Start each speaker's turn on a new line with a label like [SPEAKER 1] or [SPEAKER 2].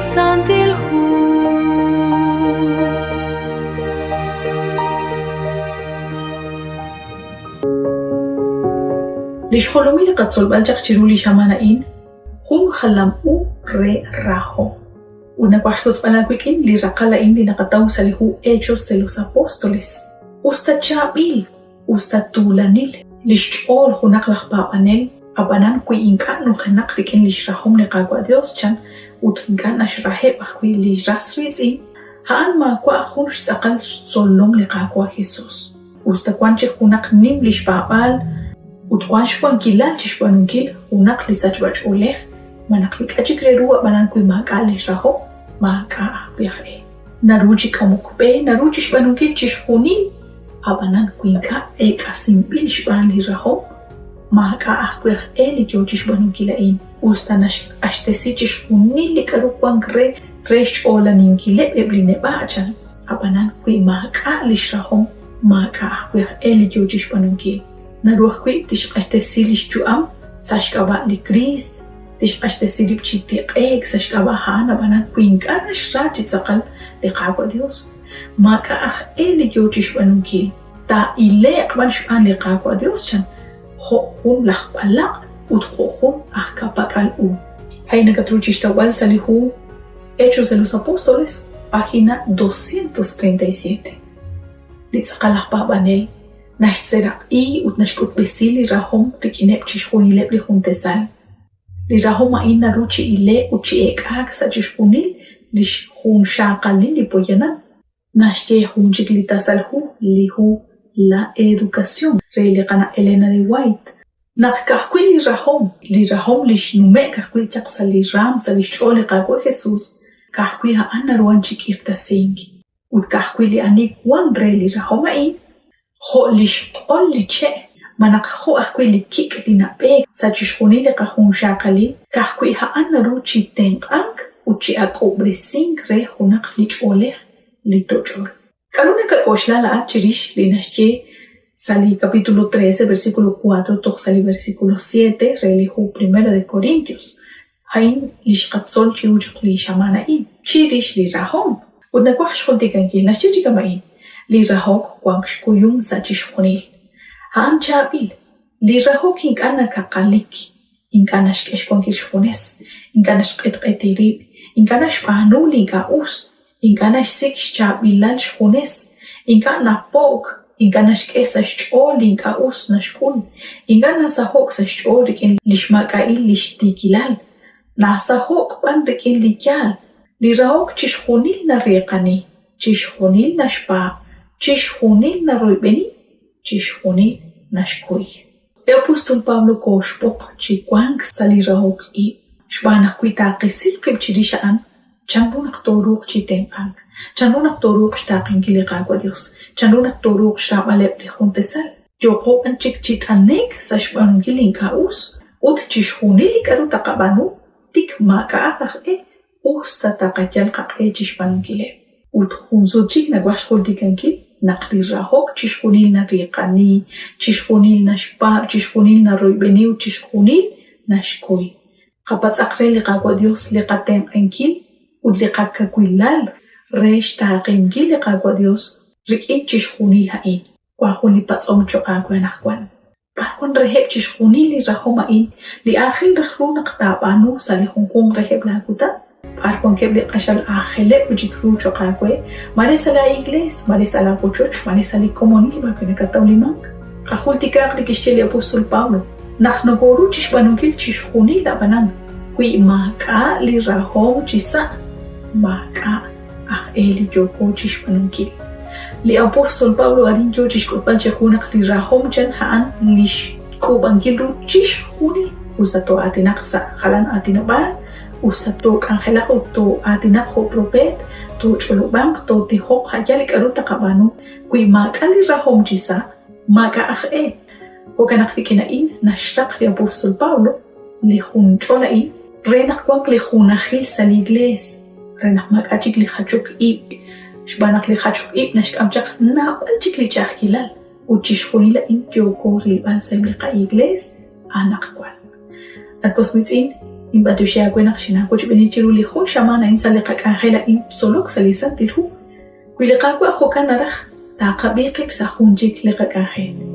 [SPEAKER 1] santilhu
[SPEAKER 2] لشخلومي لقتصل بالجق تشيرولي شمانائين خون خلم او ري راهو ونقواشكوز بلاكوكين لرقالائين لنقطاو ساليهو Hechos de los Apóstoles Usta Chabil Usta Tulanil لشجول خناق لخبابانيل أبانان كوي إنكا نخناق لكين لشراهم لقاقوا ديوس چان وتنكا نشراهي بخوي لجراس ريزين هان ما كوا خونش ساقل صلوم لقاقوا خيسوس Usta كوانش خناق نيم لشبابال وتقوانش كوان كيلان تشبانون كيل وناق لساجباج أوليخ ما نقبك أجيكري روا بانان كوي ماكا لشراهو ماكا أخبيخ نروجي كموكبي نروجي شبانون كيل تشخوني أبانان كوينكا إيكا سيمبيل شبان لراهو ماكا أخبيخ لكيو شبانون كيلين وستاناش أشتسي تشخوني لكارو كوان كري ريش أولا نينكيلي ببليني باجان أبانان كوي ماكا لشراهو ماكا أخبيخ لكيو شبانون كيل نروح كوي تش أشتسي لشجوام ساشكابا لكريست تش أشتسي لبشيتيق إيك ساشكابا هانا بانان كوينكا نشراجي تساقل لقاقوا ديوس ماكا أخ لكيو شبانون كيل تا إلي أقبل شبان لقاقوا ديوس چان خوخون لخبالا وتخوخون أخكاباكال هاي نكتروجي اشتوال ساليهو Hechos de los Apóstoles página 237 لتساقل لخبابانيل ناش سراقي وتنشكوت بسيلي راهم ركينيب تشخوني لب لخون تسال لراهم عين روشي إلي وشي إيكاك ساجشخوني لشخون شاقالين لبوينا ناشتي خونجك لتسالهو لهو la educación ريلي قنا إلينا دي وايت ناكاكوي لراهم لش نومي كاكوي تقصى لرام سالشولي قاكوي خيسوس كاكوي ها أنا روانشي كيرتا سينكي وكاكوي لأني وان ريلي راهم عين خو لش قول لشي مناق خو أكوي لكيك لنبيك ساجشخوني لقاكون شاقالي كاكوي ها أنا روشي تنقانك وشي أكو برسينك ري خوناق لشوليخ لتوجور Caruna Kakoshla la Chirish Linasche Sali capítulo 13 versículo 4 Tok Sali versículo 7 Relihu 1 de Corintios Hain Lishkatzol Chirujuk li Shamanain Chirish li Rahom Udnakwash Hontikanki Nashchikamain Li Rahok Kwangshkuyum Sachishkonil Haan Chabil Li Rahok Inkana Kakalik Inkanash Keshkonkishkones Inkanash Etirib Inkanash Panu Liga Us Inkanash six chabilal shkunes, inkana pok, inkanash kesa shchol, inka us nashkun, inkana sahok sa shchol rikin lishmakail lishtikilal, na sahok pan rikin likyal, lirahok chishkunil na riqani, chishkunil na shpa, chishkunil na roibeni, chishkunil na shkuy. Apostol Pablo koshpok chikwang sa lirahok I, shbanah kuita qisil qibchirishaan, Chanrunak toruk chiteng ang, chanrunak toruk shtakin kilikagwa Dios, chanrunak toruk shtamalep li juntesal. Yoko ang chik anek sa shbanong giling kaus, ut chishhunili karu takabanu, tik makaakak us tatakatyal kak chishbanong gile. Ut hunzo chik nagwashkol dikankil, naklirahok chishhunil na riqani, chishhunil na shpa, chishhunil na roibeni, chishhunil na shkoy. Kapag akre likagwa Dios likateng ankil, ودلقاك كويلال ريش تاقين جيل قاقوا ديوس ركين تشخوني لهين وأخوني بتصوم تشقاقوا نحقوان بحكون رهب تشخوني لي رهوما إن لآخر رخلو نقطابانو ساليخون كون رهب لاكوتا بحكون كيب لقاشال آخلة وجيكرو تشقاقوا ماني سالا إنجليس ماني سالا بوچوش ماني سالي كوموني باكونا كتاولي مانك أخول تيكاق لكشتلي أبوستول باولو نحن غورو تشبانو كيل تشخوني لابنان كوي ماكا لي رهوم تشيسا maka eli joko chishpanunkil. Li apostol Pablo arin jo chishkopal chakunak li rahom chan haan lish kubangilu chishhuni usato atinak sa halan atinaban usato kangelako to atinak ho propet to cholobang to tihok hayalik aruta kabanu kui maka li rahom chisa maka Hokanak likinain nashtak li apostol Pablo li hun cholain renak wak li hunahil sa igles renak mag-achik li khachuk ib shbanak li khachuk ib nashk amchak na anchik li chakilal uchishkhunila in kyoko riban sem li qa igles anak kwal at kosmitin Imbatuxiacuenac xinacuch benichiruli jun xamana in saliqak'anjela in solok salisantilhu. Kuiliqacua jokanaraj taqabiqip sa junchik liqak'anjel.